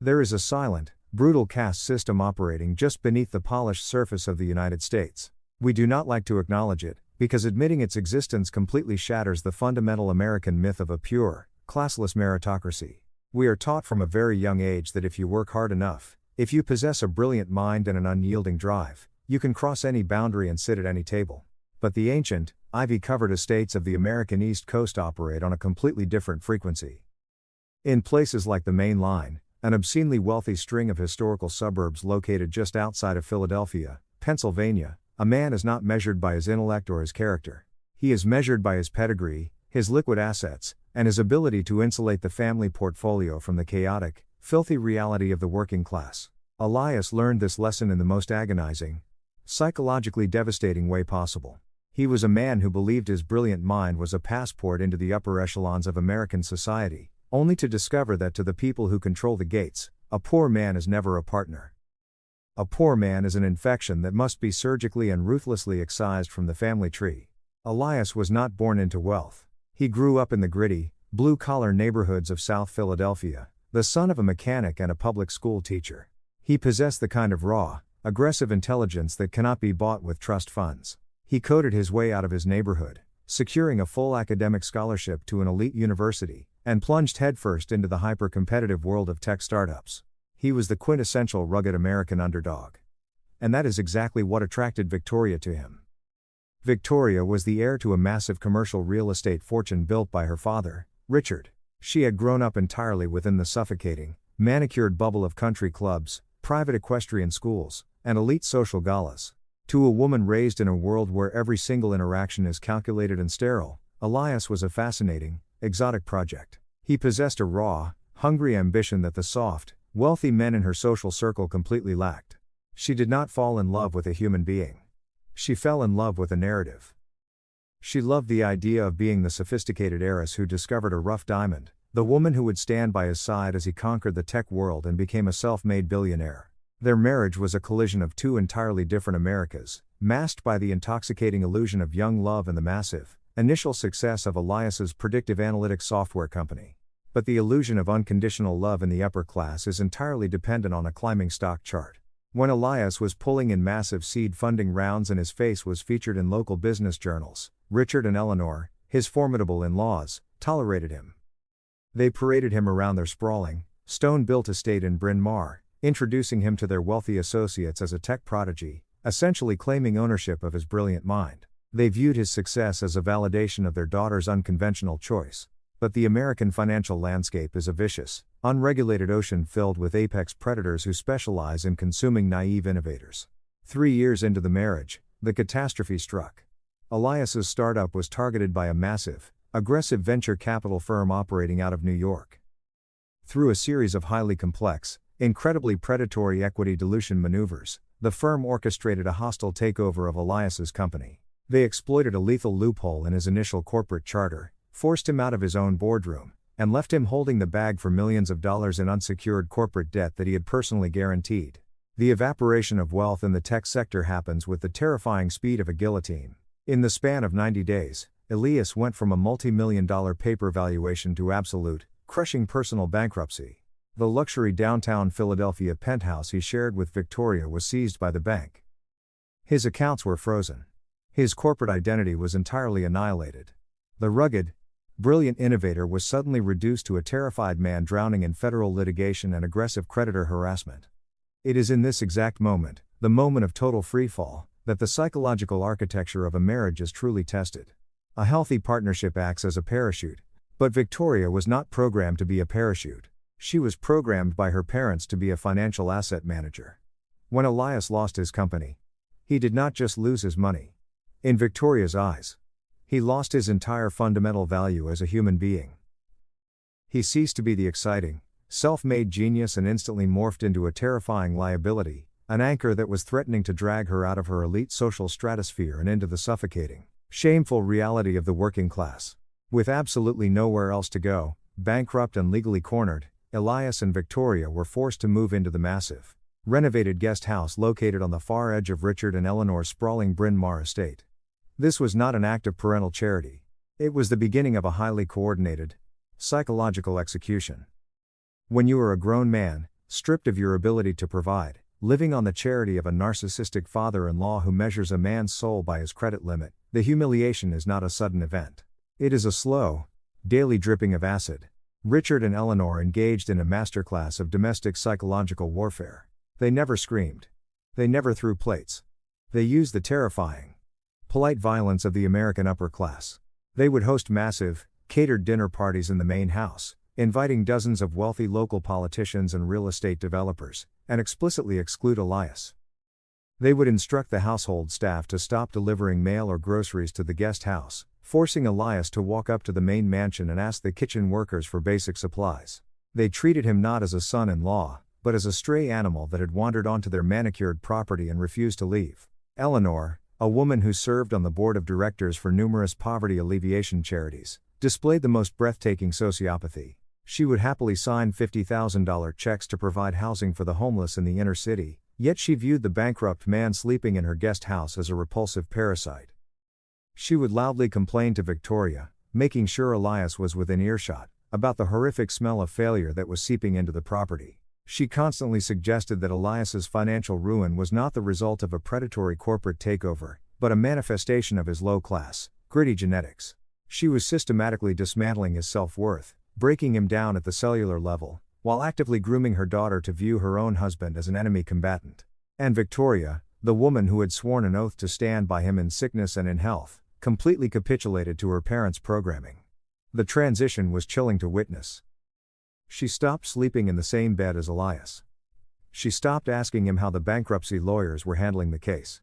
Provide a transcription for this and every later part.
There is a silent, brutal caste system operating just beneath the polished surface of the United States. We do not like to acknowledge it, because admitting its existence completely shatters the fundamental American myth of a pure, classless meritocracy. We are taught from a very young age that if you work hard enough, if you possess a brilliant mind and an unyielding drive, you can cross any boundary and sit at any table. But the ancient, ivy-covered estates of the American East Coast operate on a completely different frequency. In places like the Main Line, an obscenely wealthy string of historical suburbs located just outside of Philadelphia, Pennsylvania, a man is not measured by his intellect or his character. He is measured by his pedigree, his liquid assets, and his ability to insulate the family portfolio from the chaotic, filthy reality of the working class. Elias learned this lesson in the most agonizing, psychologically devastating way possible. He was a man who believed his brilliant mind was a passport into the upper echelons of American society, only to discover that to the people who control the gates, a poor man is never a partner. A poor man is an infection that must be surgically and ruthlessly excised from the family tree. Elias was not born into wealth. He grew up in the gritty, blue-collar neighborhoods of South Philadelphia, the son of a mechanic and a public school teacher. He possessed the kind of raw, aggressive intelligence that cannot be bought with trust funds. He coded his way out of his neighborhood, securing a full academic scholarship to an elite university, and plunged headfirst into the hyper-competitive world of tech startups. He was the quintessential rugged American underdog. And that is exactly what attracted Victoria to him. Victoria was the heir to a massive commercial real estate fortune built by her father, Richard. She had grown up entirely within the suffocating, manicured bubble of country clubs, private equestrian schools, and elite social galas. To a woman raised in a world where every single interaction is calculated and sterile, Elias was a fascinating, exotic project. He possessed a raw, hungry ambition that the soft, wealthy men in her social circle completely lacked. She did not fall in love with a human being. She fell in love with a narrative. She loved the idea of being the sophisticated heiress who discovered a rough diamond, the woman who would stand by his side as he conquered the tech world and became a self-made billionaire. Their marriage was a collision of two entirely different Americas, masked by the intoxicating illusion of young love and the massive, initial success of Elias's predictive analytics software company. But the illusion of unconditional love in the upper class is entirely dependent on a climbing stock chart. When Elias was pulling in massive seed funding rounds and his face was featured in local business journals, Richard and Eleanor, his formidable in-laws, tolerated him. They paraded him around their sprawling, stone-built estate in Bryn Mawr, introducing him to their wealthy associates as a tech prodigy, essentially claiming ownership of his brilliant mind. They viewed his success as a validation of their daughter's unconventional choice. But the American financial landscape is a vicious, unregulated ocean filled with apex predators who specialize in consuming naive innovators. 3 years into the marriage, the catastrophe struck. Elias's startup was targeted by a massive, aggressive venture capital firm operating out of New York. Through a series of highly complex, incredibly predatory equity dilution maneuvers, the firm orchestrated a hostile takeover of Elias's company. They exploited a lethal loophole in his initial corporate charter, forced him out of his own boardroom, and left him holding the bag for millions of dollars in unsecured corporate debt that he had personally guaranteed. The evaporation of wealth in the tech sector happens with the terrifying speed of a guillotine. In the span of 90 days, Elias went from a multi-million-dollar paper valuation to absolute, crushing personal bankruptcy. The luxury downtown Philadelphia penthouse he shared with Victoria was seized by the bank. His accounts were frozen. His corporate identity was entirely annihilated. The rugged, brilliant innovator was suddenly reduced to a terrified man drowning in federal litigation and aggressive creditor harassment. It is in this exact moment, the moment of total freefall, that the psychological architecture of a marriage is truly tested. A healthy partnership acts as a parachute, but Victoria was not programmed to be a parachute. She was programmed by her parents to be a financial asset manager. When Elias lost his company, he did not just lose his money. In Victoria's eyes, he lost his entire fundamental value as a human being. He ceased to be the exciting, self-made genius and instantly morphed into a terrifying liability, an anchor that was threatening to drag her out of her elite social stratosphere and into the suffocating, shameful reality of the working class. With absolutely nowhere else to go, bankrupt and legally cornered, Elias and Victoria were forced to move into the massive, renovated guest house located on the far edge of Richard and Eleanor's sprawling Bryn Mawr estate. This was not an act of parental charity. It was the beginning of a highly coordinated, psychological execution. When you are a grown man, stripped of your ability to provide, living on the charity of a narcissistic father-in-law who measures a man's soul by his credit limit. The humiliation is not a sudden event. It is a slow, daily dripping of acid. Richard and Eleanor engaged in a masterclass of domestic psychological warfare. They never screamed. They never threw plates. They used the terrifying, polite violence of the American upper class. They would host massive, catered dinner parties in the main house, inviting dozens of wealthy local politicians and real estate developers, and explicitly exclude Elias. They would instruct the household staff to stop delivering mail or groceries to the guest house, forcing Elias to walk up to the main mansion and ask the kitchen workers for basic supplies. They treated him not as a son-in-law, but as a stray animal that had wandered onto their manicured property and refused to leave. Eleanor, a woman who served on the board of directors for numerous poverty alleviation charities, displayed the most breathtaking sociopathy. She would happily sign $50,000 checks to provide housing for the homeless in the inner city, yet she viewed the bankrupt man sleeping in her guest house as a repulsive parasite. She would loudly complain to Victoria, making sure Elias was within earshot, about the horrific smell of failure that was seeping into the property. She constantly suggested that Elias's financial ruin was not the result of a predatory corporate takeover, but a manifestation of his low-class, gritty genetics. She was systematically dismantling his self-worth, breaking him down at the cellular level, while actively grooming her daughter to view her own husband as an enemy combatant. And Victoria, the woman who had sworn an oath to stand by him in sickness and in health, completely capitulated to her parents' programming. The transition was chilling to witness. She stopped sleeping in the same bed as Elias. She stopped asking him how the bankruptcy lawyers were handling the case.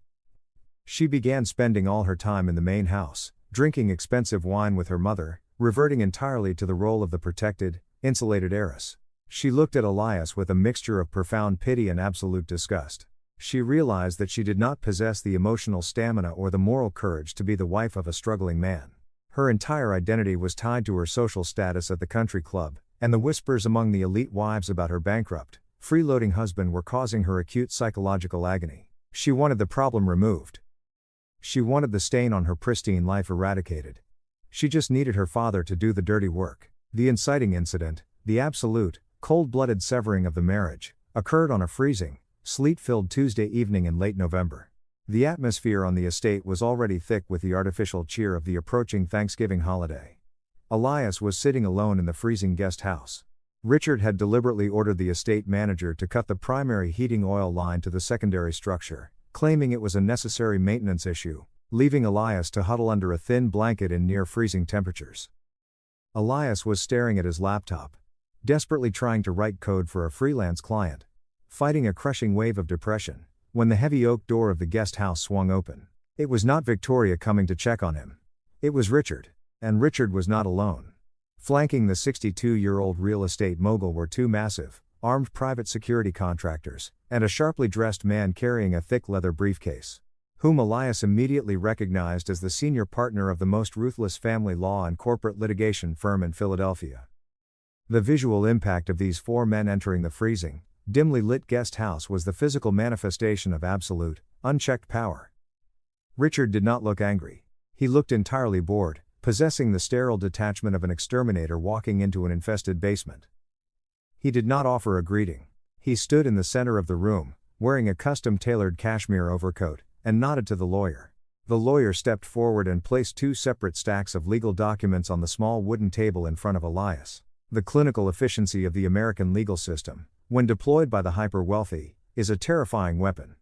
She began spending all her time in the main house, drinking expensive wine with her mother, reverting entirely to the role of the protected, insulated heiress. She looked at Elias with a mixture of profound pity and absolute disgust. She realized that she did not possess the emotional stamina or the moral courage to be the wife of a struggling man. Her entire identity was tied to her social status at the country club, and the whispers among the elite wives about her bankrupt, freeloading husband were causing her acute psychological agony. She wanted the problem removed. She wanted the stain on her pristine life eradicated. She just needed her father to do the dirty work. The inciting incident, the absolute, cold-blooded severing of the marriage, occurred on a freezing, sleet-filled Tuesday evening in late November. The atmosphere on the estate was already thick with the artificial cheer of the approaching Thanksgiving holiday. Elias was sitting alone in the freezing guest house. Richard had deliberately ordered the estate manager to cut the primary heating oil line to the secondary structure, claiming it was a necessary maintenance issue, leaving Elias to huddle under a thin blanket in near-freezing temperatures. Elias was staring at his laptop, desperately trying to write code for a freelance client, fighting a crushing wave of depression, when the heavy oak door of the guest house swung open. It was not Victoria coming to check on him. It was Richard. And Richard was not alone. Flanking the 62-year-old real estate mogul were two massive, armed private security contractors, and a sharply dressed man carrying a thick leather briefcase, whom Elias immediately recognized as the senior partner of the most ruthless family law and corporate litigation firm in Philadelphia. The visual impact of these four men entering the freezing, dimly lit guest house was the physical manifestation of absolute, unchecked power. Richard did not look angry. He looked entirely bored, possessing the sterile detachment of an exterminator walking into an infested basement. He did not offer a greeting. He stood in the center of the room, wearing a custom-tailored cashmere overcoat, and nodded to the lawyer. The lawyer stepped forward and placed two separate stacks of legal documents on the small wooden table in front of Elias. The clinical efficiency of the American legal system, when deployed by the hyper-wealthy, is a terrifying weapon.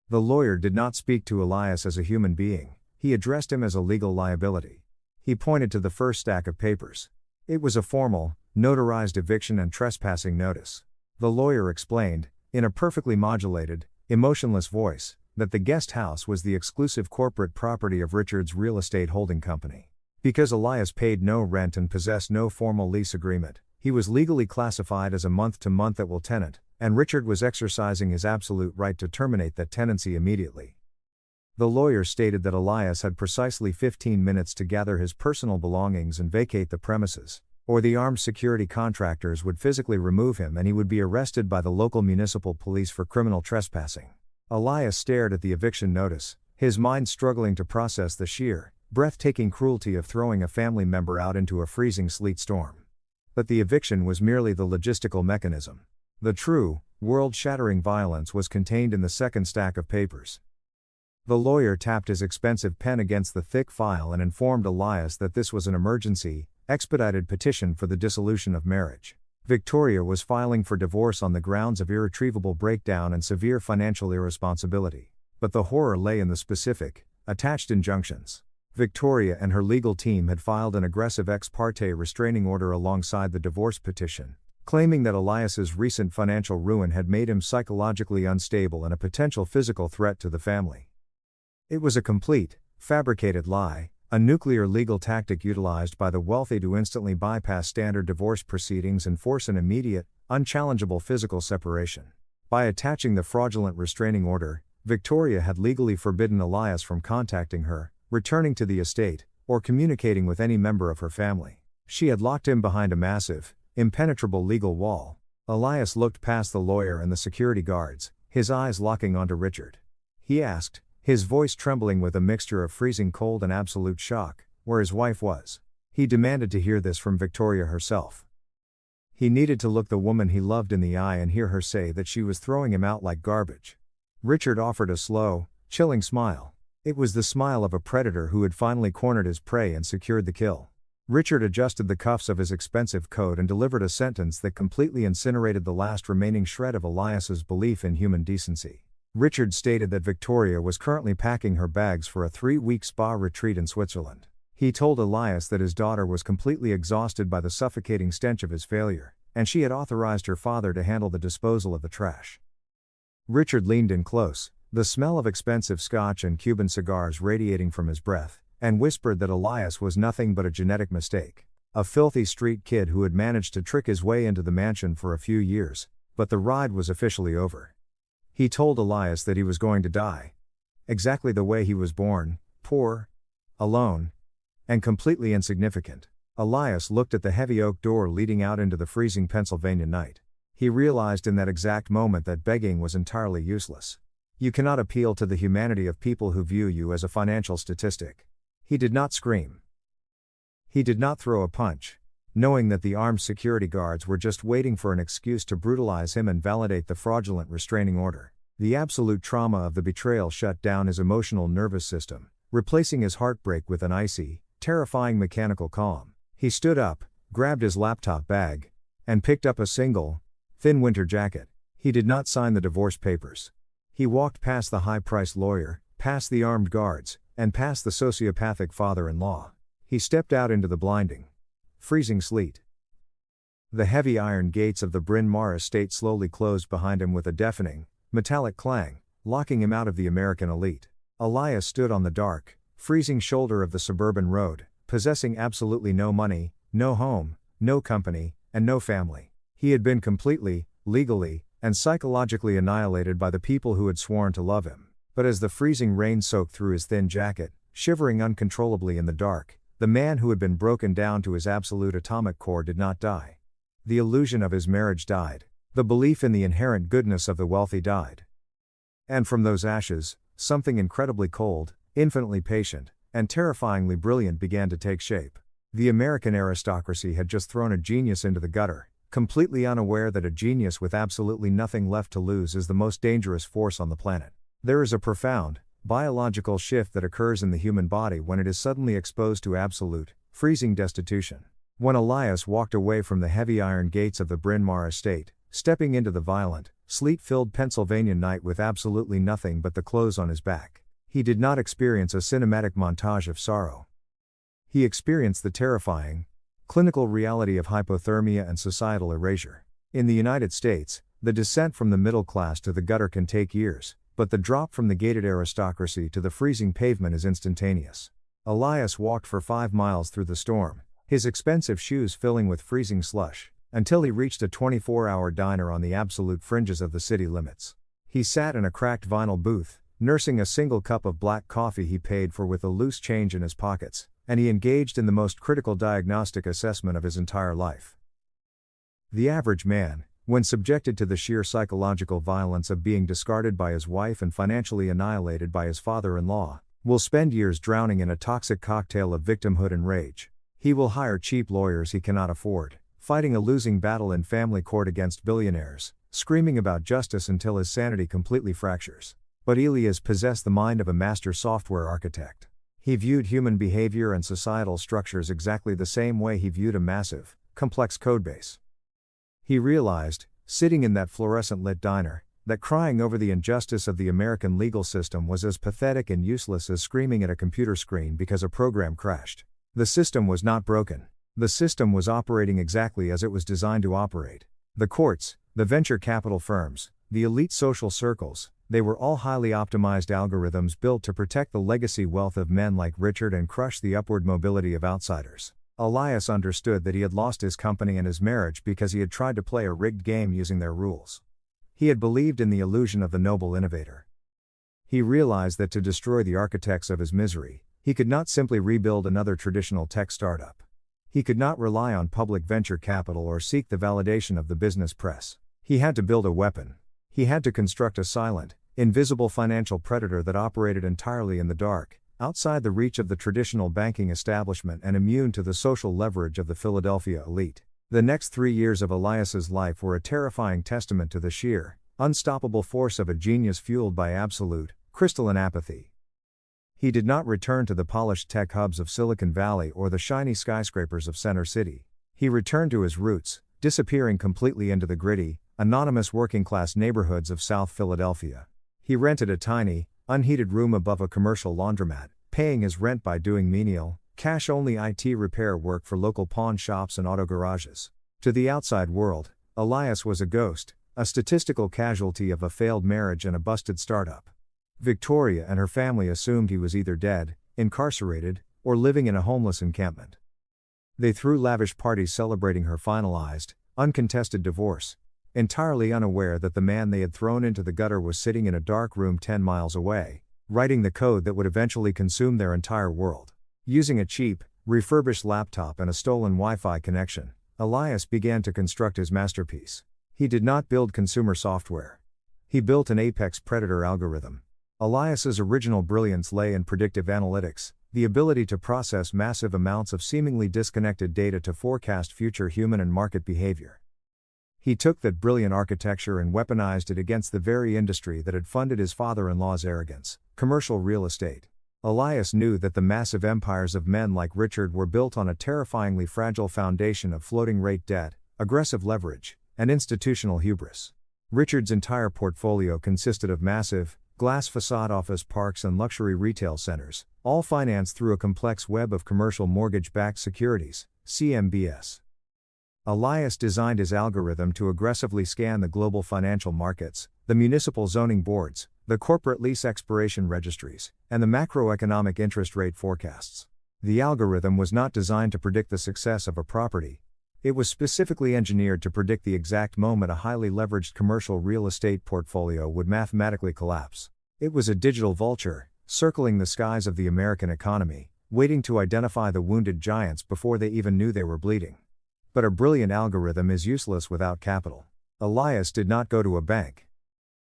The lawyer did not speak to Elias as a human being, he addressed him as a legal liability. He pointed to the first stack of papers. It was a formal, notarized eviction and trespassing notice. The lawyer explained, in a perfectly modulated, emotionless voice, that the guest house was the exclusive corporate property of Richard's real estate holding company. Because Elias paid no rent and possessed no formal lease agreement, he was legally classified as a month-to-month-at-will tenant, and Richard was exercising his absolute right to terminate that tenancy immediately. The lawyer stated that Elias had precisely 15 minutes to gather his personal belongings and vacate the premises, or the armed security contractors would physically remove him and he would be arrested by the local municipal police for criminal trespassing. Elias stared at the eviction notice, his mind struggling to process the sheer, breathtaking cruelty of throwing a family member out into a freezing sleet storm. But the eviction was merely the logistical mechanism. The true, world-shattering violence was contained in the second stack of papers. The lawyer tapped his expensive pen against the thick file and informed Elias that this was an emergency, expedited petition for the dissolution of marriage. Victoria was filing for divorce on the grounds of irretrievable breakdown and severe financial irresponsibility. But the horror lay in the specific, attached injunctions. Victoria and her legal team had filed an aggressive ex parte restraining order alongside the divorce petition, claiming that Elias's recent financial ruin had made him psychologically unstable and a potential physical threat to the family. It was a complete, fabricated lie, a nuclear legal tactic utilized by the wealthy to instantly bypass standard divorce proceedings and force an immediate, unchallengeable physical separation. By attaching the fraudulent restraining order, Victoria had legally forbidden Elias from contacting her, returning to the estate, or communicating with any member of her family. She had locked him behind a massive, impenetrable legal wall. Elias looked past the lawyer and the security guards, his eyes locking onto Richard. He asked, his voice trembling with a mixture of freezing cold and absolute shock, where his wife was. He demanded to hear this from Victoria herself. He needed to look the woman he loved in the eye and hear her say that she was throwing him out like garbage. Richard offered a slow, chilling smile. It was the smile of a predator who had finally cornered his prey and secured the kill. Richard adjusted the cuffs of his expensive coat and delivered a sentence that completely incinerated the last remaining shred of Elias's belief in human decency. Richard stated that Victoria was currently packing her bags for a 3-week spa retreat in Switzerland. He told Elias that his daughter was completely exhausted by the suffocating stench of his failure, and she had authorized her father to handle the disposal of the trash. Richard leaned in close, the smell of expensive scotch and Cuban cigars radiating from his breath, and whispered that Elias was nothing but a genetic mistake. A filthy street kid who had managed to trick his way into the mansion for a few years, but the ride was officially over. He told Elias that he was going to die. Exactly the way he was born, poor, alone, and completely insignificant. Elias looked at the heavy oak door leading out into the freezing Pennsylvania night. He realized in that exact moment that begging was entirely useless. You cannot appeal to the humanity of people who view you as a financial statistic. He did not scream. He did not throw a punch, knowing that the armed security guards were just waiting for an excuse to brutalize him and validate the fraudulent restraining order. The absolute trauma of the betrayal shut down his emotional nervous system, replacing his heartbreak with an icy, terrifying mechanical calm. He stood up, grabbed his laptop bag, and picked up a single, thin winter jacket. He did not sign the divorce papers. He walked past the high-priced lawyer, past the armed guards, and past the sociopathic father-in-law. He stepped out into the blinding, freezing sleet. The heavy iron gates of the Bryn Mawr estate slowly closed behind him with a deafening, metallic clang, locking him out of the American elite. Elias stood on the dark, freezing shoulder of the suburban road, possessing absolutely no money, no home, no company, and no family. He had been completely, legally, and psychologically annihilated by the people who had sworn to love him. But as the freezing rain soaked through his thin jacket, shivering uncontrollably in the dark, the man who had been broken down to his absolute atomic core did not die. The illusion of his marriage died. The belief in the inherent goodness of the wealthy died. And from those ashes, something incredibly cold, infinitely patient, and terrifyingly brilliant began to take shape. The American aristocracy had just thrown a genius into the gutter, completely unaware that a genius with absolutely nothing left to lose is the most dangerous force on the planet. There is a profound, biological shift that occurs in the human body when it is suddenly exposed to absolute, freezing destitution. When Elias walked away from the heavy iron gates of the Bryn Mawr estate, stepping into the violent, sleet-filled Pennsylvania night with absolutely nothing but the clothes on his back, he did not experience a cinematic montage of sorrow. He experienced the terrifying, clinical reality of hypothermia and societal erasure. In the United States, the descent from the middle class to the gutter can take years, but the drop from the gated aristocracy to the freezing pavement is instantaneous. Elias walked for 5 miles through the storm, his expensive shoes filling with freezing slush, until he reached a 24-hour diner on the absolute fringes of the city limits. He sat in a cracked vinyl booth, nursing a single cup of black coffee he paid for with a loose change in his pockets, and he engaged in the most critical diagnostic assessment of his entire life. The average man, when subjected to the sheer psychological violence of being discarded by his wife and financially annihilated by his father-in-law, will spend years drowning in a toxic cocktail of victimhood and rage. He will hire cheap lawyers he cannot afford, fighting a losing battle in family court against billionaires, screaming about justice until his sanity completely fractures. But Elias possessed the mind of a master software architect. He viewed human behavior and societal structures exactly the same way he viewed a massive, complex codebase. He realized, sitting in that fluorescent-lit diner, that crying over the injustice of the American legal system was as pathetic and useless as screaming at a computer screen because a program crashed. The system was not broken. The system was operating exactly as it was designed to operate. The courts, the venture capital firms, the elite social circles, they were all highly optimized algorithms built to protect the legacy wealth of men like Richard and crush the upward mobility of outsiders. Elias understood that he had lost his company and his marriage because he had tried to play a rigged game using their rules. He had believed in the illusion of the noble innovator. He realized that to destroy the architects of his misery, he could not simply rebuild another traditional tech startup. He could not rely on public venture capital or seek the validation of the business press. He had to build a weapon. He had to construct a silent, invisible financial predator that operated entirely in the dark, outside the reach of the traditional banking establishment and immune to the social leverage of the Philadelphia elite. The next 3 years of Elias's life were a terrifying testament to the sheer, unstoppable force of a genius fueled by absolute, crystalline apathy. He did not return to the polished tech hubs of Silicon Valley or the shiny skyscrapers of Center City. He returned to his roots, disappearing completely into the gritty, anonymous working-class neighborhoods of South Philadelphia. He rented a tiny, unheated room above a commercial laundromat, paying his rent by doing menial, cash-only IT repair work for local pawn shops and auto garages. To the outside world, Elias was a ghost, a statistical casualty of a failed marriage and a busted startup. Victoria and her family assumed he was either dead, incarcerated, or living in a homeless encampment. They threw lavish parties celebrating her finalized, uncontested divorce, entirely unaware that the man they had thrown into the gutter was sitting in a dark room 10 miles away, writing the code that would eventually consume their entire world. Using a cheap, refurbished laptop and a stolen Wi-Fi connection, Elias began to construct his masterpiece. He did not build consumer software. He built an apex predator algorithm. Elias's original brilliance lay in predictive analytics, the ability to process massive amounts of seemingly disconnected data to forecast future human and market behavior. He took that brilliant architecture and weaponized it against the very industry that had funded his father-in-law's arrogance, commercial real estate. Elias knew that the massive empires of men like Richard were built on a terrifyingly fragile foundation of floating-rate debt, aggressive leverage, and institutional hubris. Richard's entire portfolio consisted of massive, glass facade office parks and luxury retail centers, all financed through a complex web of commercial mortgage-backed securities, CMBS. Elias designed his algorithm to aggressively scan the global financial markets, the municipal zoning boards, the corporate lease expiration registries, and the macroeconomic interest rate forecasts. The algorithm was not designed to predict the success of a property. It was specifically engineered to predict the exact moment a highly leveraged commercial real estate portfolio would mathematically collapse. It was a digital vulture, circling the skies of the American economy, waiting to identify the wounded giants before they even knew they were bleeding. But a brilliant algorithm is useless without capital. Elias did not go to a bank.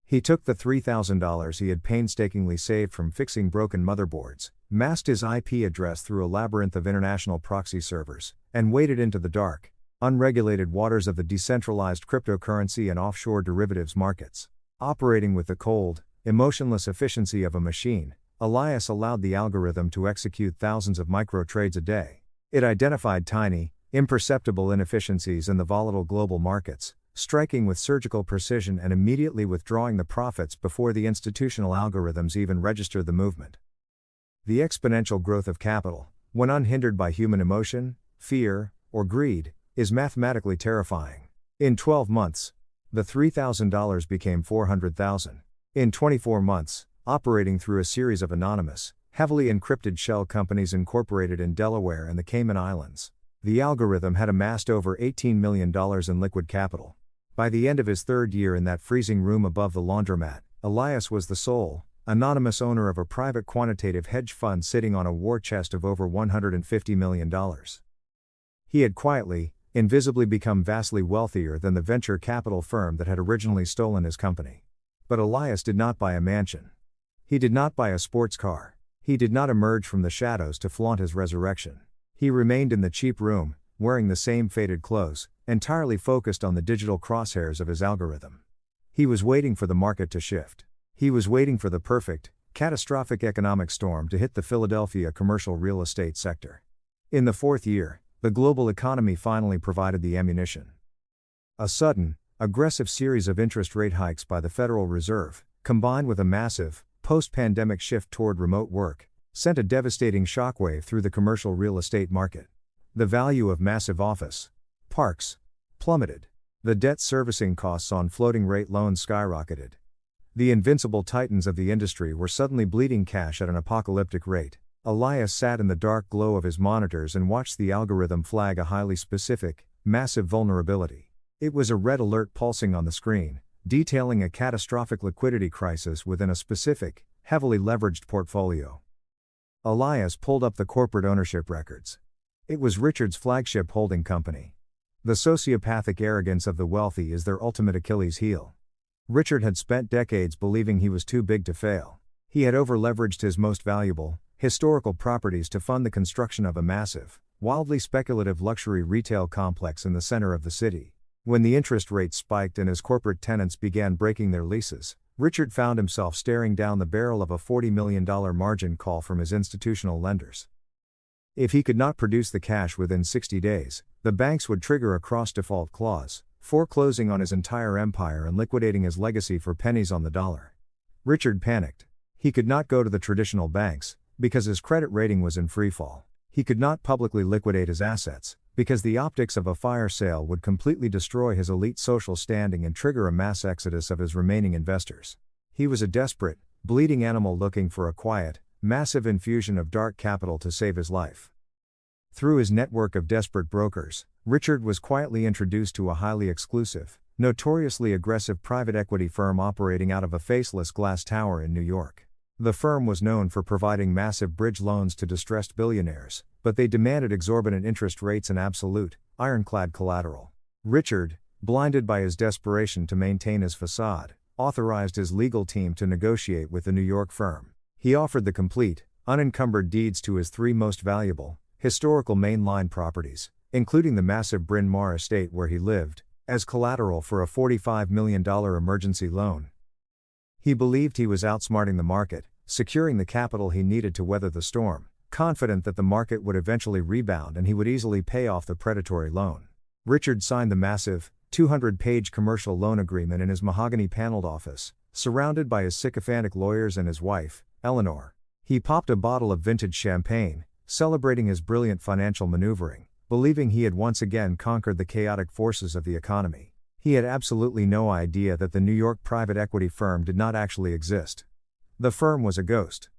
He took the $3,000 he had painstakingly saved from fixing broken motherboards, masked his IP address through a labyrinth of international proxy servers, and waded into the dark, unregulated waters of the decentralized cryptocurrency and offshore derivatives markets. Operating with the cold, emotionless efficiency of a machine, Elias allowed the algorithm to execute thousands of micro trades a day. It identified tiny, imperceptible inefficiencies in the volatile global markets, striking with surgical precision and immediately withdrawing the profits before the institutional algorithms even registered the movement. The exponential growth of capital, when unhindered by human emotion, fear, or greed, is mathematically terrifying. In 12 months, the $3,000 became $400,000. In 24 months, operating through a series of anonymous, heavily encrypted shell companies incorporated in Delaware and the Cayman Islands, the algorithm had amassed over $18 million in liquid capital. By the end of his third year in that freezing room above the laundromat, Elias was the sole, anonymous owner of a private quantitative hedge fund sitting on a war chest of over $150 million. He had quietly, invisibly become vastly wealthier than the venture capital firm that had originally stolen his company. But Elias did not buy a mansion. He did not buy a sports car. He did not emerge from the shadows to flaunt his resurrection. He remained in the cheap room, wearing the same faded clothes, entirely focused on the digital crosshairs of his algorithm. He was waiting for the market to shift. He was waiting for the perfect, catastrophic economic storm to hit the Philadelphia commercial real estate sector. In the fourth year, the global economy finally provided the ammunition. A sudden, aggressive series of interest rate hikes by the Federal Reserve, combined with a massive, post-pandemic shift toward remote work, sent a devastating shockwave through the commercial real estate market. The value of massive office parks plummeted. The debt servicing costs on floating rate loans skyrocketed. The invincible titans of the industry were suddenly bleeding cash at an apocalyptic rate. Elias sat in the dark glow of his monitors and watched the algorithm flag a highly specific, massive vulnerability. It was a red alert pulsing on the screen, detailing a catastrophic liquidity crisis within a specific, heavily leveraged portfolio. Elias pulled up the corporate ownership records. It was Richard's flagship holding company. The sociopathic arrogance of the wealthy is their ultimate Achilles heel. Richard had spent decades believing he was too big to fail. He had over-leveraged his most valuable, historical properties to fund the construction of a massive, wildly speculative luxury retail complex in the center of the city. When the interest rates spiked and his corporate tenants began breaking their leases, Richard found himself staring down the barrel of a $40 million margin call from his institutional lenders. If he could not produce the cash within 60 days, the banks would trigger a cross-default clause, foreclosing on his entire empire and liquidating his legacy for pennies on the dollar. Richard panicked. He could not go to the traditional banks, because his credit rating was in freefall. He could not publicly liquidate his assets, because the optics of a fire sale would completely destroy his elite social standing and trigger a mass exodus of his remaining investors. He was a desperate, bleeding animal looking for a quiet, massive infusion of dark capital to save his life. Through his network of desperate brokers, Richard was quietly introduced to a highly exclusive, notoriously aggressive private equity firm operating out of a faceless glass tower in New York. The firm was known for providing massive bridge loans to distressed billionaires, but they demanded exorbitant interest rates and absolute, ironclad collateral. Richard, blinded by his desperation to maintain his facade, authorized his legal team to negotiate with the New York firm. He offered the complete, unencumbered deeds to his three most valuable, historical mainline properties, including the massive Bryn Mawr estate where he lived, as collateral for a $45 million emergency loan. He believed he was outsmarting the market, securing the capital he needed to weather the storm, confident that the market would eventually rebound and he would easily pay off the predatory loan. Richard signed the massive, 200-page commercial loan agreement in his mahogany-paneled office, surrounded by his sycophantic lawyers and his wife, Eleanor. He popped a bottle of vintage champagne, celebrating his brilliant financial maneuvering, believing he had once again conquered the chaotic forces of the economy. He had absolutely no idea that the New York private equity firm did not actually exist. The firm was a ghost.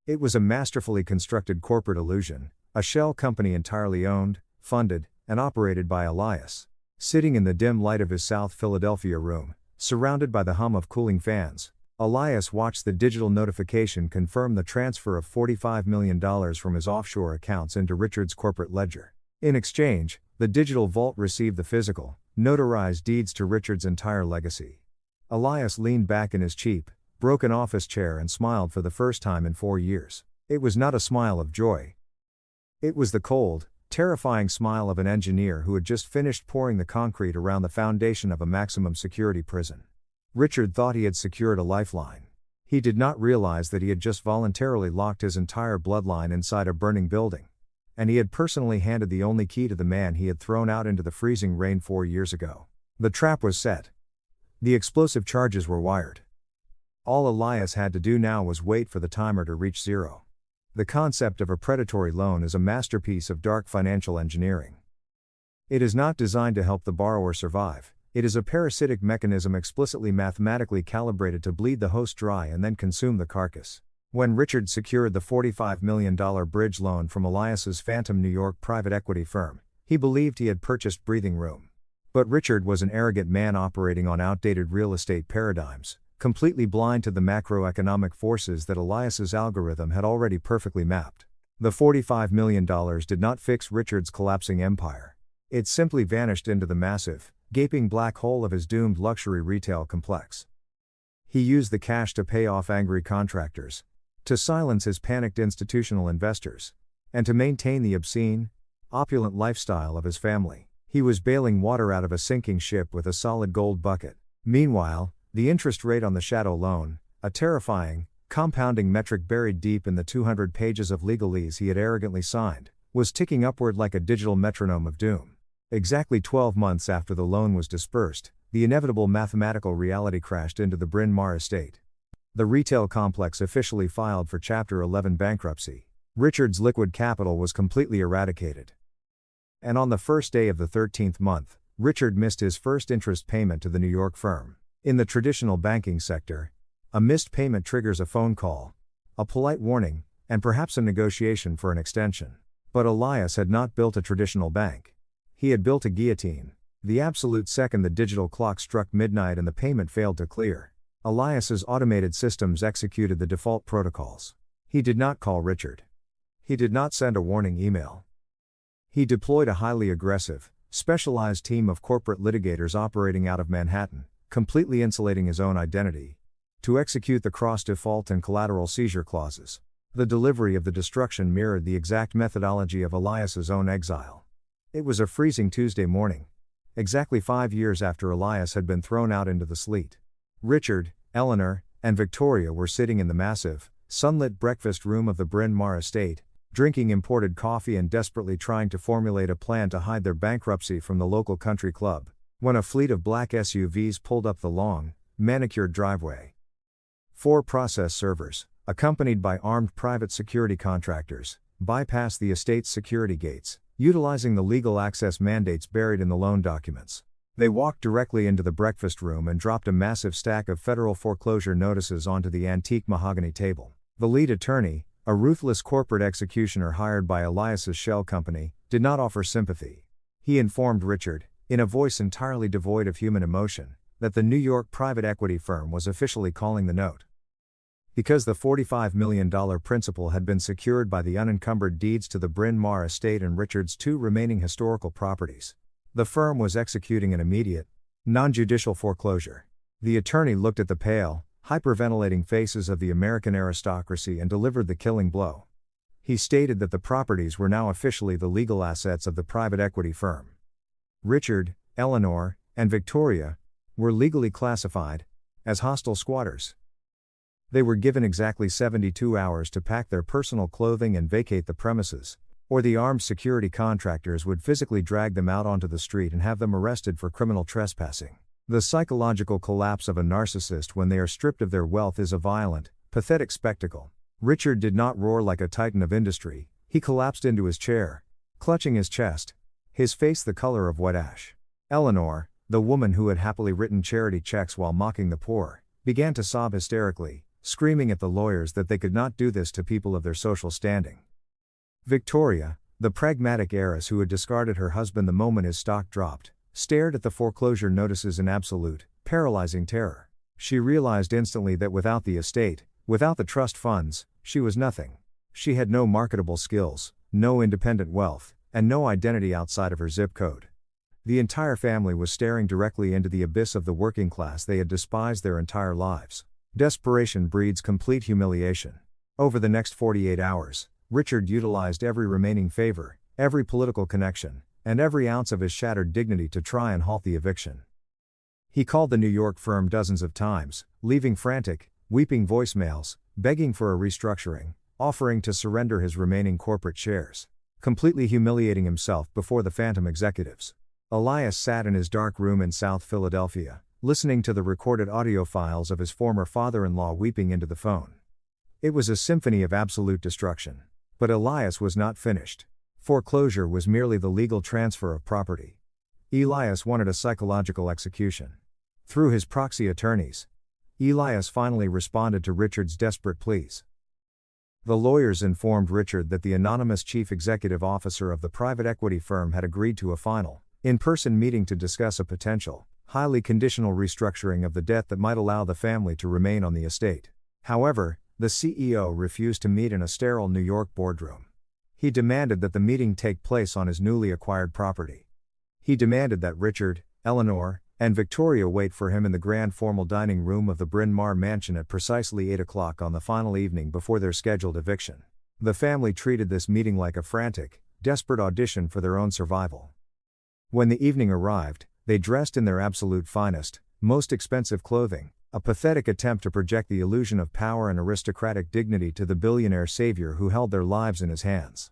It was a masterfully constructed corporate illusion, a shell company entirely owned, funded, and operated by Elias. Sitting in the dim light of his South Philadelphia room, surrounded by the hum of cooling fans, Elias watched the digital notification confirm the transfer of $45 million from his offshore accounts into Richard's corporate ledger. In exchange, the digital vault received the physical, notarized deeds to Richard's entire legacy. Elias leaned back in his cheap, broken office chair and smiled for the first time in 4 years. It was not a smile of joy. It was the cold, terrifying smile of an engineer who had just finished pouring the concrete around the foundation of a maximum security prison. Richard thought he had secured a lifeline. He did not realize that he had just voluntarily locked his entire bloodline inside a burning building. And he had personally handed the only key to the man he had thrown out into the freezing rain 4 years ago. The trap was set. The explosive charges were wired. All Elias had to do now was wait for the timer to reach zero. The concept of a predatory loan is a masterpiece of dark financial engineering. It is not designed to help the borrower survive. It is a parasitic mechanism explicitly mathematically calibrated to bleed the host dry and then consume the carcass. When Richard secured the $45 million bridge loan from Elias's phantom New York private equity firm, he believed he had purchased breathing room. But Richard was an arrogant man operating on outdated real estate paradigms, completely blind to the macroeconomic forces that Elias's algorithm had already perfectly mapped. The $45 million did not fix Richard's collapsing empire. It simply vanished into the massive, gaping black hole of his doomed luxury retail complex. He used the cash to pay off angry contractors, to silence his panicked institutional investors, and to maintain the obscene, opulent lifestyle of his family. He was bailing water out of a sinking ship with a solid gold bucket. Meanwhile, the interest rate on the shadow loan, a terrifying, compounding metric buried deep in the 200 pages of legalese he had arrogantly signed, was ticking upward like a digital metronome of doom. Exactly 12 months after the loan was dispersed, the inevitable mathematical reality crashed into the Bryn Mawr estate. The retail complex officially filed for Chapter 11 bankruptcy. Richard's liquid capital was completely eradicated. And on the first day of the 13th month, Richard missed his first interest payment to the New York firm. In the traditional banking sector, a missed payment triggers a phone call, a polite warning, and perhaps a negotiation for an extension. But Elias had not built a traditional bank. He had built a guillotine. The absolute second the digital clock struck midnight and the payment failed to clear, Elias's automated systems executed the default protocols. He did not call Richard. He did not send a warning email. He deployed a highly aggressive, specialized team of corporate litigators operating out of Manhattan, completely insulating his own identity, to execute the cross-default and collateral seizure clauses. The delivery of the destruction mirrored the exact methodology of Elias's own exile. It was a freezing Tuesday morning, exactly 5 years after Elias had been thrown out into the sleet. Richard, Eleanor, and Victoria were sitting in the massive, sunlit breakfast room of the Bryn Mawr estate, drinking imported coffee and desperately trying to formulate a plan to hide their bankruptcy from the local country club, when a fleet of black SUVs pulled up the long, manicured driveway. 4 process servers, accompanied by armed private security contractors, bypassed the estate's security gates, utilizing the legal access mandates buried in the loan documents. They walked directly into the breakfast room and dropped a massive stack of federal foreclosure notices onto the antique mahogany table. The lead attorney, a ruthless corporate executioner hired by Elias's shell company, did not offer sympathy. He informed Richard, in a voice entirely devoid of human emotion, that the New York private equity firm was officially calling the note. Because the $45 million principal had been secured by the unencumbered deeds to the Bryn Mawr estate and Richard's 2 remaining historical properties, the firm was executing an immediate, non-judicial foreclosure. The attorney looked at the pale, hyperventilating faces of the American aristocracy and delivered the killing blow. He stated that the properties were now officially the legal assets of the private equity firm. Richard, Eleanor, and Victoria were legally classified as hostile squatters. They were given exactly 72 hours to pack their personal clothing and vacate the premises, or the armed security contractors would physically drag them out onto the street and have them arrested for criminal trespassing. The psychological collapse of a narcissist when they are stripped of their wealth is a violent, pathetic spectacle. Richard did not roar like a titan of industry, he collapsed into his chair, clutching his chest, his face the color of wet ash. Eleanor, the woman who had happily written charity checks while mocking the poor, began to sob hysterically, screaming at the lawyers that they could not do this to people of their social standing. Victoria, the pragmatic heiress who had discarded her husband the moment his stock dropped, stared at the foreclosure notices in absolute, paralyzing terror. She realized instantly that without the estate, without the trust funds, she was nothing. She had no marketable skills, no independent wealth, and no identity outside of her zip code. The entire family was staring directly into the abyss of the working class they had despised their entire lives. Desperation breeds complete humiliation. Over the next 48 hours, Richard utilized every remaining favor, every political connection, and every ounce of his shattered dignity to try and halt the eviction. He called the New York firm dozens of times, leaving frantic, weeping voicemails, begging for a restructuring, offering to surrender his remaining corporate shares, completely humiliating himself before the phantom executives. Elias sat in his dark room in South Philadelphia, listening to the recorded audio files of his former father-in-law weeping into the phone. It was a symphony of absolute destruction. But Elias was not finished. Foreclosure was merely the legal transfer of property. Elias wanted a psychological execution. Through his proxy attorneys, Elias finally responded to Richard's desperate pleas. The lawyers informed Richard that the anonymous chief executive officer of the private equity firm had agreed to a final, in-person meeting to discuss a potential, highly conditional restructuring of the debt that might allow the family to remain on the estate. However, the CEO refused to meet in a sterile New York boardroom. He demanded that the meeting take place on his newly acquired property. He demanded that Richard, Eleanor, and Victoria wait for him in the grand formal dining room of the Bryn Mawr mansion at precisely 8 o'clock on the final evening before their scheduled eviction. The family treated this meeting like a frantic, desperate audition for their own survival. When the evening arrived, they dressed in their absolute finest, most expensive clothing, a pathetic attempt to project the illusion of power and aristocratic dignity to the billionaire savior who held their lives in his hands.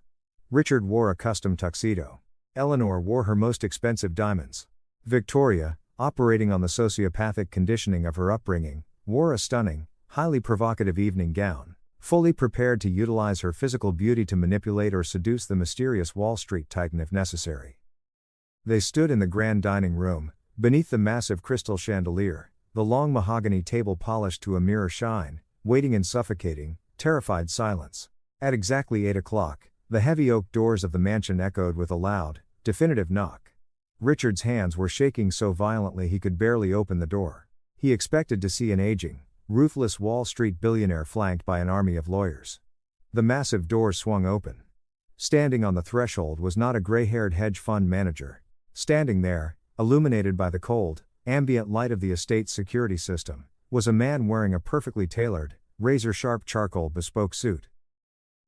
Richard wore a custom tuxedo. Eleanor wore her most expensive diamonds. Victoria, operating on the sociopathic conditioning of her upbringing, wore a stunning, highly provocative evening gown, fully prepared to utilize her physical beauty to manipulate or seduce the mysterious Wall Street titan if necessary. They stood in the grand dining room, beneath the massive crystal chandelier, the long mahogany table polished to a mirror shine, waiting in suffocating, terrified silence. At exactly 8 o'clock, the heavy oak doors of the mansion echoed with a loud, definitive knock. Richard's hands were shaking so violently he could barely open the door. He expected to see an aging, ruthless Wall Street billionaire flanked by an army of lawyers. The massive doors swung open. Standing on the threshold was not a gray-haired hedge fund manager. Standing there, illuminated by the cold, ambient light of the estate's security system, was a man wearing a perfectly tailored, razor-sharp charcoal bespoke suit.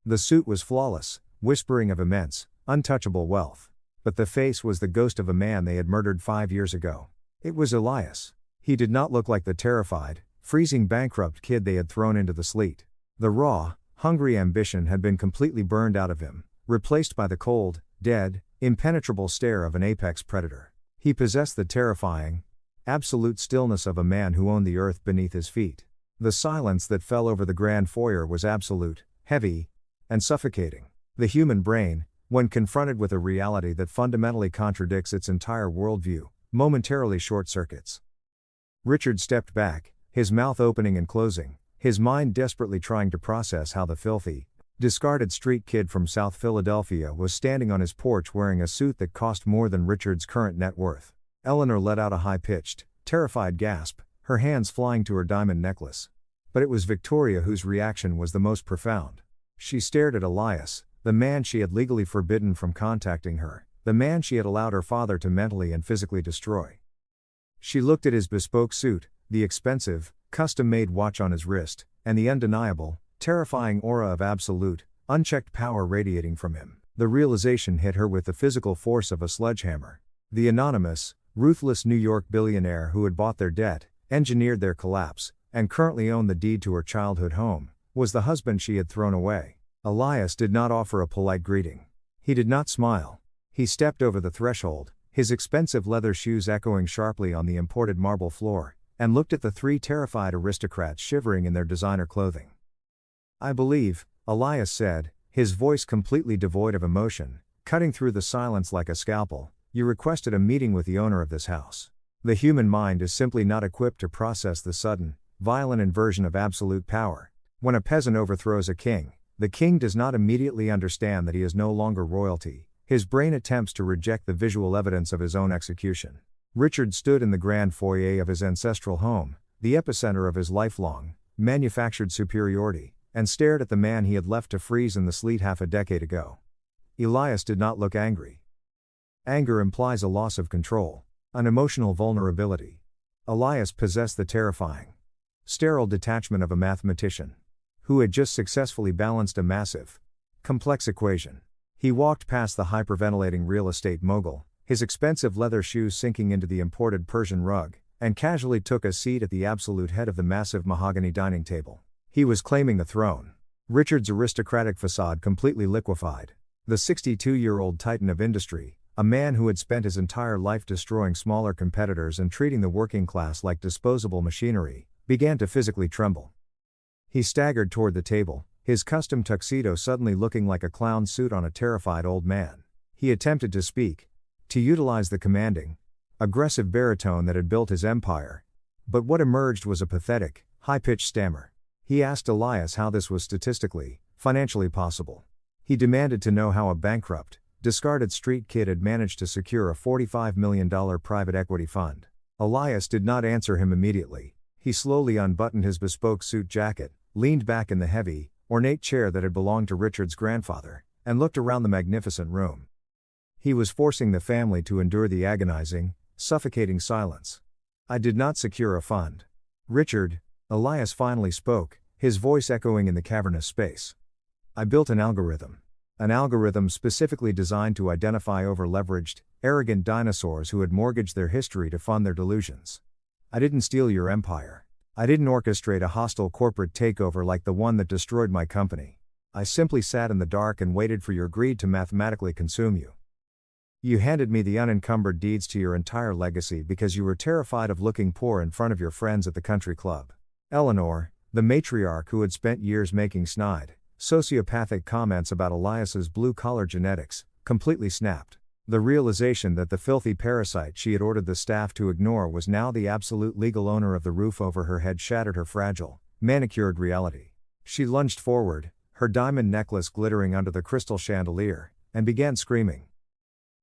The suit was flawless, whispering of immense, untouchable wealth. But the face was the ghost of a man they had murdered 5 years ago. It was Elias. He did not look like the terrified, freezing bankrupt kid they had thrown into the sleet. The raw, hungry ambition had been completely burned out of him, replaced by the cold, dead, impenetrable stare of an apex predator. He possessed the terrifying, absolute stillness of a man who owned the earth beneath his feet. The silence that fell over the grand foyer was absolute, heavy, and suffocating. The human brain, when confronted with a reality that fundamentally contradicts its entire worldview, momentarily short-circuits. Richard stepped back, his mouth opening and closing, his mind desperately trying to process how the filthy, discarded street kid from South Philadelphia was standing on his porch wearing a suit that cost more than Richard's current net worth. Eleanor let out a high-pitched, terrified gasp, her hands flying to her diamond necklace. But it was Victoria whose reaction was the most profound. She stared at Elias, the man she had legally forbidden from contacting her, the man she had allowed her father to mentally and physically destroy. She looked at his bespoke suit, the expensive, custom-made watch on his wrist, and the undeniable, terrifying aura of absolute, unchecked power radiating from him. The realization hit her with the physical force of a sledgehammer. The anonymous, ruthless New York billionaire who had bought their debt, engineered their collapse, and currently owned the deed to her childhood home, was the husband she had thrown away. Elias did not offer a polite greeting. He did not smile. He stepped over the threshold, his expensive leather shoes echoing sharply on the imported marble floor, and looked at the three terrified aristocrats shivering in their designer clothing. "I believe," Elias said, his voice completely devoid of emotion, cutting through the silence like a scalpel, "you requested a meeting with the owner of this house. The human mind is simply not equipped to process the sudden, violent inversion of absolute power. When a peasant overthrows a king, the king does not immediately understand that he is no longer royalty. His brain attempts to reject the visual evidence of his own execution." Richard stood in the grand foyer of his ancestral home, the epicenter of his lifelong, manufactured superiority, and stared at the man he had left to freeze in the sleet half a decade ago. Elias did not look angry. Anger implies a loss of control, an emotional vulnerability. Elias possessed the terrifying, sterile detachment of a mathematician who had just successfully balanced a massive, complex equation. He walked past the hyperventilating real estate mogul, his expensive leather shoes sinking into the imported Persian rug, and casually took a seat at the absolute head of the massive mahogany dining table. He was claiming the throne. Richard's aristocratic facade completely liquefied. The 62-year-old titan of industry, a man who had spent his entire life destroying smaller competitors and treating the working class like disposable machinery, began to physically tremble. He staggered toward the table, his custom tuxedo suddenly looking like a clown suit on a terrified old man. He attempted to speak, to utilize the commanding, aggressive baritone that had built his empire. But what emerged was a pathetic, high-pitched stammer. He asked Elias how this was statistically, financially possible. He demanded to know how a bankrupt, discarded street kid had managed to secure a $45 million private equity fund. Elias did not answer him immediately. He slowly unbuttoned his bespoke suit jacket, leaned back in the heavy, ornate chair that had belonged to Richard's grandfather, and looked around the magnificent room. He was forcing the family to endure the agonizing, suffocating silence. "I did not secure a fund. Richard," Elias finally spoke, his voice echoing in the cavernous space. "I built an algorithm. An algorithm specifically designed to identify over-leveraged, arrogant dinosaurs who had mortgaged their history to fund their delusions. I didn't steal your empire. I didn't orchestrate a hostile corporate takeover like the one that destroyed my company. I simply sat in the dark and waited for your greed to mathematically consume you. You handed me the unencumbered deeds to your entire legacy because you were terrified of looking poor in front of your friends at the country club. Eleanor, the matriarch who had spent years making snide, sociopathic comments about Elias's blue-collar genetics, completely snapped. The realization that the filthy parasite she had ordered the staff to ignore was now the absolute legal owner of the roof over her head shattered her fragile, manicured reality. She lunged forward, her diamond necklace glittering under the crystal chandelier, and began screaming.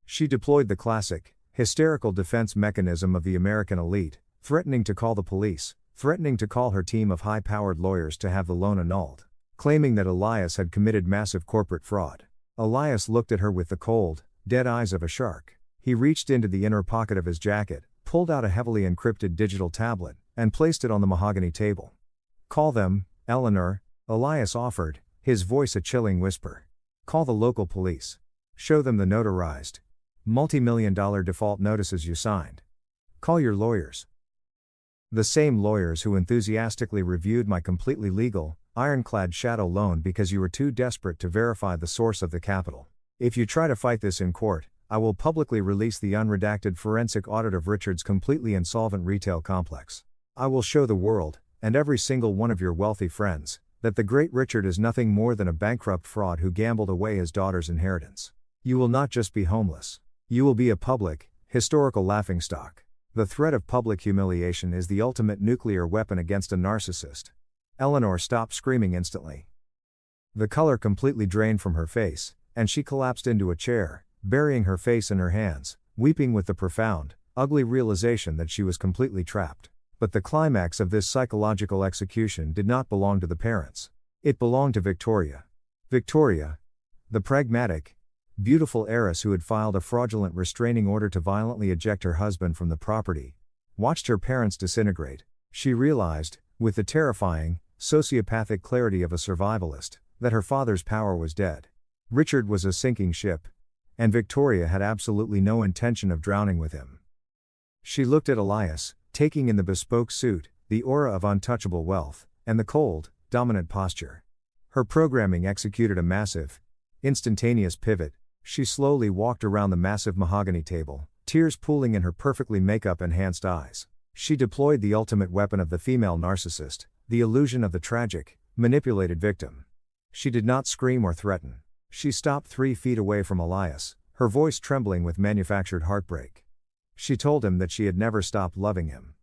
She deployed the classic, hysterical defense mechanism of the American elite, threatening to call the police, threatening to call her team of high-powered lawyers to have the loan annulled, claiming that Elias had committed massive corporate fraud. Elias looked at her with the cold, dead eyes of a shark. He reached into the inner pocket of his jacket, pulled out a heavily encrypted digital tablet, and placed it on the mahogany table. Call them, Eleanor, Elias offered, his voice a chilling whisper. Call the local police. Show them the notarized, multi-million-dollar default notices you signed. Call your lawyers. The same lawyers who enthusiastically reviewed my completely legal, ironclad shadow loan because you were too desperate to verify the source of the capital. If you try to fight this in court, I will publicly release the unredacted forensic audit of Richard's completely insolvent retail complex. I will show the world, and every single one of your wealthy friends, that the great Richard is nothing more than a bankrupt fraud who gambled away his daughter's inheritance. You will not just be homeless. You will be a public, historical laughingstock. The threat of public humiliation is the ultimate nuclear weapon against a narcissist. Eleanor stopped screaming instantly. The color completely drained from her face, and she collapsed into a chair, burying her face in her hands, weeping with the profound, ugly realization that she was completely trapped. But the climax of this psychological execution did not belong to the parents. It belonged to Victoria. Victoria, the pragmatic, beautiful heiress who had filed a fraudulent restraining order to violently eject her husband from the property, watched her parents disintegrate. She realized, with the terrifying, sociopathic clarity of a survivalist, that her father's power was dead. Richard was a sinking ship, and Victoria had absolutely no intention of drowning with him. She looked at Elias, taking in the bespoke suit, the aura of untouchable wealth, and the cold, dominant posture. Her programming executed a massive, instantaneous pivot. She slowly walked around the massive mahogany table, tears pooling in her perfectly makeup-enhanced eyes. She deployed the ultimate weapon of the female narcissist, the illusion of the tragic, manipulated victim. She did not scream or threaten. She stopped 3 feet away from Elias, her voice trembling with manufactured heartbreak. She told him that she had never stopped loving him.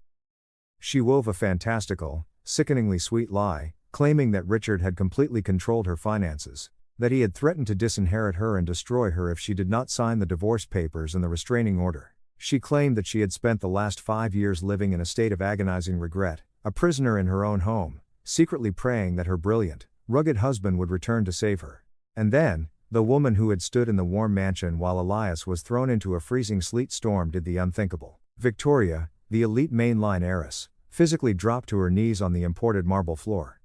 She wove a fantastical, sickeningly sweet lie, claiming that Richard had completely controlled her finances, that he had threatened to disinherit her and destroy her if she did not sign the divorce papers and the restraining order. She claimed that she had spent the last 5 years living in a state of agonizing regret, a prisoner in her own home, secretly praying that her brilliant, rugged husband would return to save her. And then, the woman who had stood in the warm mansion while Elias was thrown into a freezing sleet storm did the unthinkable. Victoria, the elite mainline heiress, physically dropped to her knees on the imported marble floor.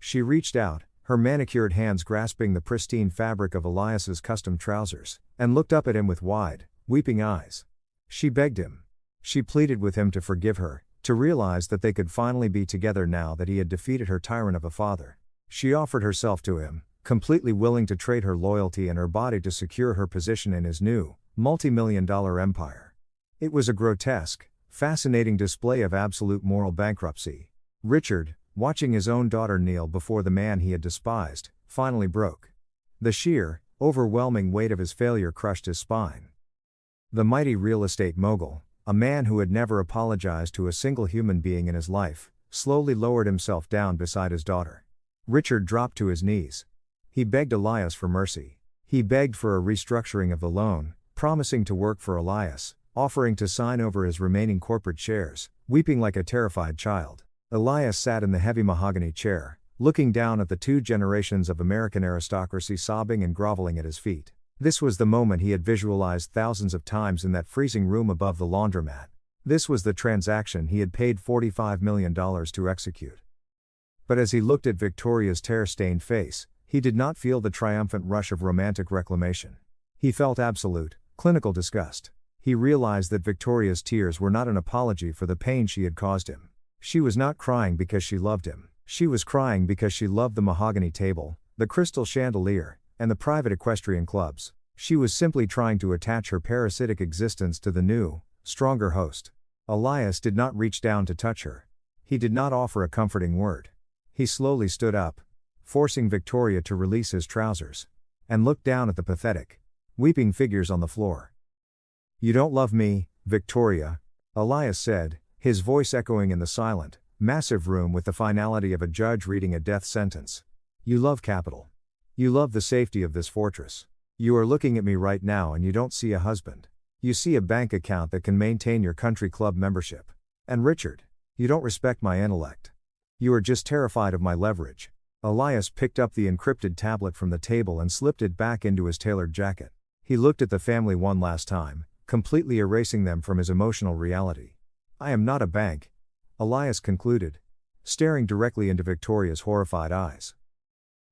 She reached out, her manicured hands grasping the pristine fabric of Elias's custom trousers, and looked up at him with wide, weeping eyes. She begged him. She pleaded with him to forgive her, to realize that they could finally be together now that he had defeated her tyrant of a father. She offered herself to him, completely willing to trade her loyalty and her body to secure her position in his new, multi-million-dollar empire. It was a grotesque, fascinating display of absolute moral bankruptcy. Richard, watching his own daughter kneel before the man he had despised, finally broke. The sheer, overwhelming weight of his failure crushed his spine. The mighty real estate mogul, a man who had never apologized to a single human being in his life, slowly lowered himself down beside his daughter. Richard dropped to his knees. He begged Elias for mercy. He begged for a restructuring of the loan, promising to work for Elias, offering to sign over his remaining corporate shares, weeping like a terrified child. Elias sat in the heavy mahogany chair, looking down at the 2 generations of American aristocracy sobbing and groveling at his feet. This was the moment he had visualized thousands of times in that freezing room above the laundromat. This was the transaction he had paid $45 million to execute. But as he looked at Victoria's tear-stained face, He did not feel the triumphant rush of romantic reclamation. He felt absolute, clinical disgust. He realized that Victoria's tears were not an apology for the pain she had caused him. She was not crying because she loved him. She was crying because she loved the mahogany table, the crystal chandelier, and the private equestrian clubs. She was simply trying to attach her parasitic existence to the new, stronger host. Elias did not reach down to touch her. He did not offer a comforting word. He slowly stood up, forcing Victoria to release his trousers, and looked down at the pathetic, weeping figures on the floor. "You don't love me, Victoria," Elias said, his voice echoing in the silent, massive room with the finality of a judge reading a death sentence. "You love capital. You love the safety of this fortress. You are looking at me right now and you don't see a husband. You see a bank account that can maintain your country club membership. And Richard, you don't respect my intellect. You are just terrified of my leverage." Elias picked up the encrypted tablet from the table and slipped it back into his tailored jacket. He looked at the family one last time, completely erasing them from his emotional reality. "I am not a bank," Elias concluded, staring directly into Victoria's horrified eyes.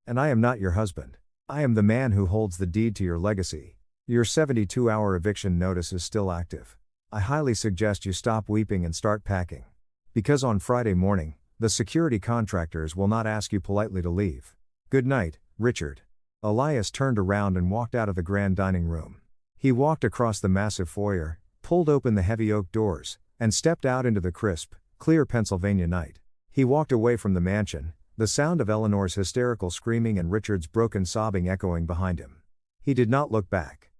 "And I am not your husband. I am the man who holds the deed to your legacy. Your 72-hour eviction notice is still active. I highly suggest you stop weeping and start packing. Because on Friday morning, the security contractors will not ask you politely to leave. Good night, Richard." Elias turned around and walked out of the grand dining room. He walked across the massive foyer, pulled open the heavy oak doors, and stepped out into the crisp, clear Pennsylvania night. He walked away from the mansion, the sound of Eleanor's hysterical screaming and Richard's broken sobbing echoing behind him. He did not look back.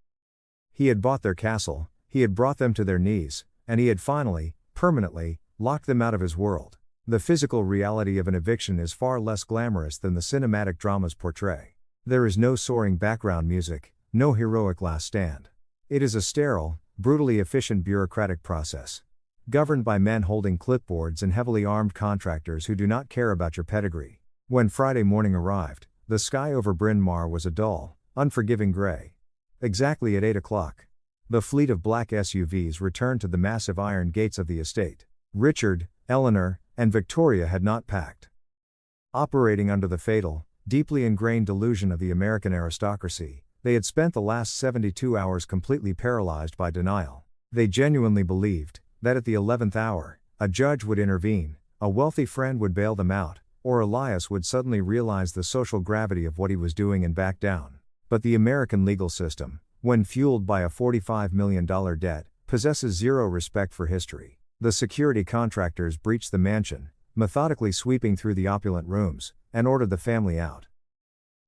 He had bought their castle, he had brought them to their knees, and he had finally, permanently, locked them out of his world. The physical reality of an eviction is far less glamorous than the cinematic dramas portray. There is no soaring background music, no heroic last stand. It is a sterile, brutally efficient bureaucratic process, governed by men holding clipboards and heavily armed contractors who do not care about your pedigree. When Friday morning arrived, the sky over Bryn Mawr was a dull, unforgiving gray. Exactly at 8 o'clock, the fleet of black SUVs returned to the massive iron gates of the estate. Richard, Eleanor, and Victoria had not packed. Operating under the fatal, deeply ingrained delusion of the American aristocracy, they had spent the last 72 hours completely paralyzed by denial. They genuinely believed that at the 11th hour, a judge would intervene, a wealthy friend would bail them out, or Elias would suddenly realize the social gravity of what he was doing and back down. But the American legal system, when fueled by a $45 million debt, possesses zero respect for history. The security contractors breached the mansion, methodically sweeping through the opulent rooms, and ordered the family out.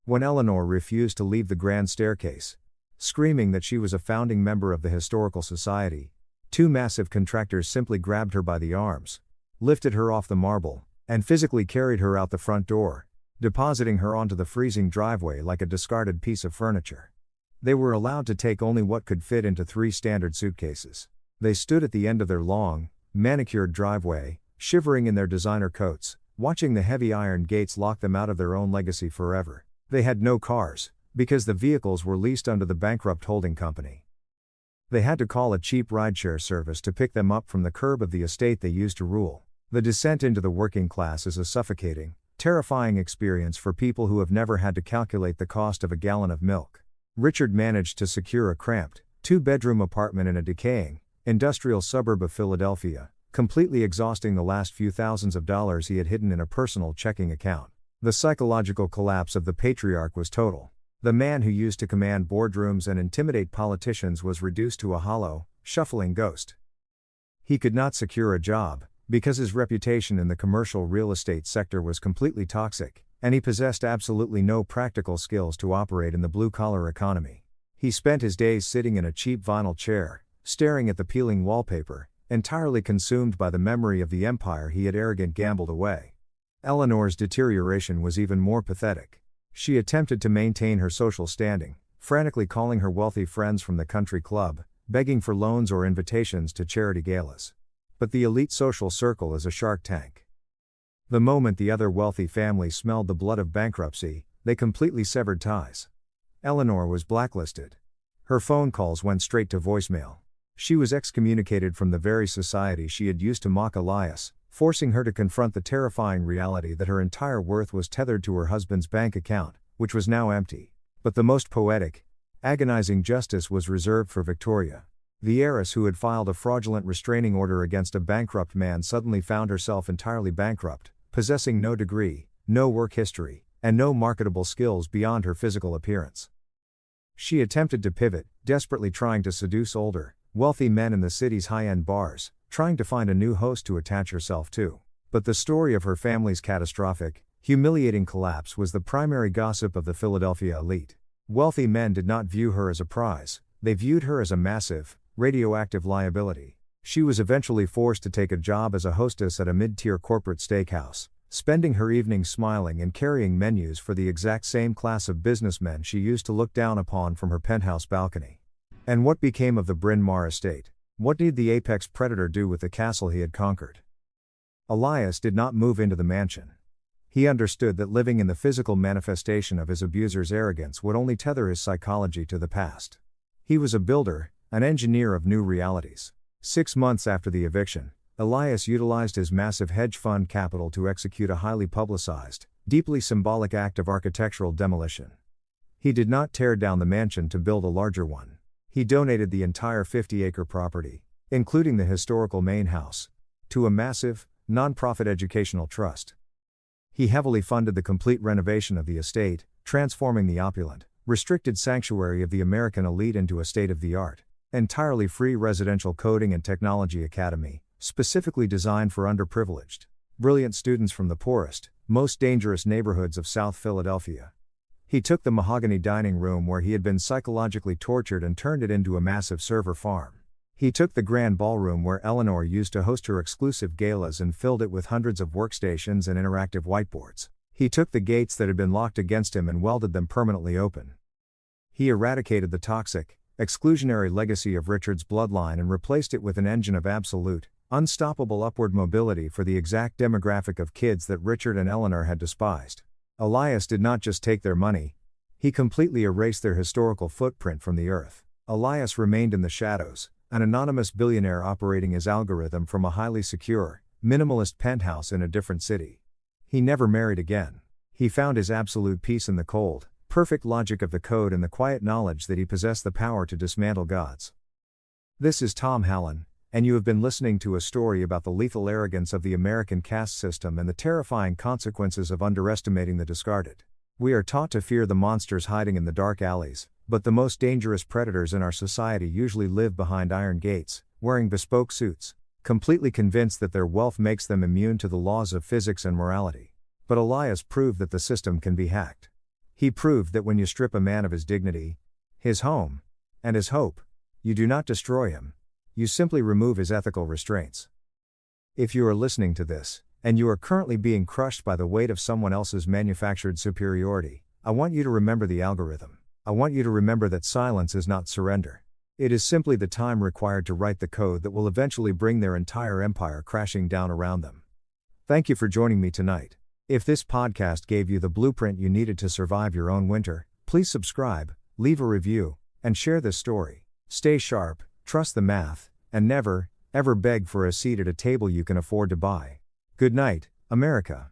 When Eleanor refused to leave the grand staircase, screaming that she was a founding member of the Historical Society, two massive contractors simply grabbed her by the arms, lifted her off the marble, and physically carried her out the front door, depositing her onto the freezing driveway like a discarded piece of furniture. They were allowed to take only what could fit into 3 standard suitcases. They stood at the end of their long, manicured driveway, shivering in their designer coats, watching the heavy iron gates lock them out of their own legacy forever. They had no cars, because the vehicles were leased under the bankrupt holding company. They had to call a cheap rideshare service to pick them up from the curb of the estate they used to rule. The descent into the working class is a suffocating, terrifying experience for people who have never had to calculate the cost of a gallon of milk. Richard managed to secure a cramped, 2-bedroom apartment in a decaying, industrial suburb of Philadelphia, completely exhausting the last few thousands of dollars he had hidden in a personal checking account. The psychological collapse of the patriarch was total. The man who used to command boardrooms and intimidate politicians was reduced to a hollow, shuffling ghost. He could not secure a job, because his reputation in the commercial real estate sector was completely toxic, and he possessed absolutely no practical skills to operate in the blue-collar economy. He spent his days sitting in a cheap vinyl chair, staring at the peeling wallpaper, entirely consumed by the memory of the empire he had arrogantly gambled away. Eleanor's deterioration was even more pathetic. She attempted to maintain her social standing, frantically calling her wealthy friends from the country club, begging for loans or invitations to charity galas. But the elite social circle is a shark tank. The moment the other wealthy family smelled the blood of bankruptcy, they completely severed ties. Eleanor was blacklisted. Her phone calls went straight to voicemail. She was excommunicated from the very society she had used to mock Elias, forcing her to confront the terrifying reality that her entire worth was tethered to her husband's bank account, which was now empty. But the most poetic, agonizing justice was reserved for Victoria. The heiress who had filed a fraudulent restraining order against a bankrupt man suddenly found herself entirely bankrupt, possessing no degree, no work history, and no marketable skills beyond her physical appearance. She attempted to pivot, desperately trying to seduce older, wealthy men in the city's high-end bars, trying to find a new host to attach herself to. But the story of her family's catastrophic, humiliating collapse was the primary gossip of the Philadelphia elite. Wealthy men did not view her as a prize, they viewed her as a massive, radioactive liability. She was eventually forced to take a job as a hostess at a mid-tier corporate steakhouse, spending her evenings smiling and carrying menus for the exact same class of businessmen she used to look down upon from her penthouse balcony. And what became of the Bryn Mawr estate? What did the apex predator do with the castle he had conquered? Elias did not move into the mansion. He understood that living in the physical manifestation of his abuser's arrogance would only tether his psychology to the past. He was a builder, an engineer of new realities. 6 months after the eviction, Elias utilized his massive hedge fund capital to execute a highly publicized, deeply symbolic act of architectural demolition. He did not tear down the mansion to build a larger one. He donated the entire 50-acre property, including the historical main house, to a massive, non-profit educational trust. He heavily funded the complete renovation of the estate, transforming the opulent, restricted sanctuary of the American elite into a state-of-the-art, entirely free residential coding and technology academy, specifically designed for underprivileged, brilliant students from the poorest, most dangerous neighborhoods of South Philadelphia. He took the mahogany dining room where he had been psychologically tortured and turned it into a massive server farm. He took the grand ballroom where Eleanor used to host her exclusive galas and filled it with hundreds of workstations and interactive whiteboards. He took the gates that had been locked against him and welded them permanently open. He eradicated the toxic, exclusionary legacy of Richard's bloodline and replaced it with an engine of absolute, unstoppable upward mobility for the exact demographic of kids that Richard and Eleanor had despised. Elias did not just take their money, he completely erased their historical footprint from the earth. Elias remained in the shadows, an anonymous billionaire operating his algorithm from a highly secure, minimalist penthouse in a different city. He never married again. He found his absolute peace in the cold, perfect logic of the code and the quiet knowledge that he possessed the power to dismantle gods. This is Tom Hallen, and you have been listening to a story about the lethal arrogance of the American caste system and the terrifying consequences of underestimating the discarded. We are taught to fear the monsters hiding in the dark alleys, but the most dangerous predators in our society usually live behind iron gates, wearing bespoke suits, completely convinced that their wealth makes them immune to the laws of physics and morality. But Elias proved that the system can be hacked. He proved that when you strip a man of his dignity, his home, and his hope, you do not destroy him, you simply remove his ethical restraints. If you are listening to this, and you are currently being crushed by the weight of someone else's manufactured superiority, I want you to remember the algorithm. I want you to remember that silence is not surrender. It is simply the time required to write the code that will eventually bring their entire empire crashing down around them. Thank you for joining me tonight. If this podcast gave you the blueprint you needed to survive your own winter, please subscribe, leave a review, and share this story. Stay sharp, trust the math, and never, ever beg for a seat at a table you can afford to buy. Good night, America.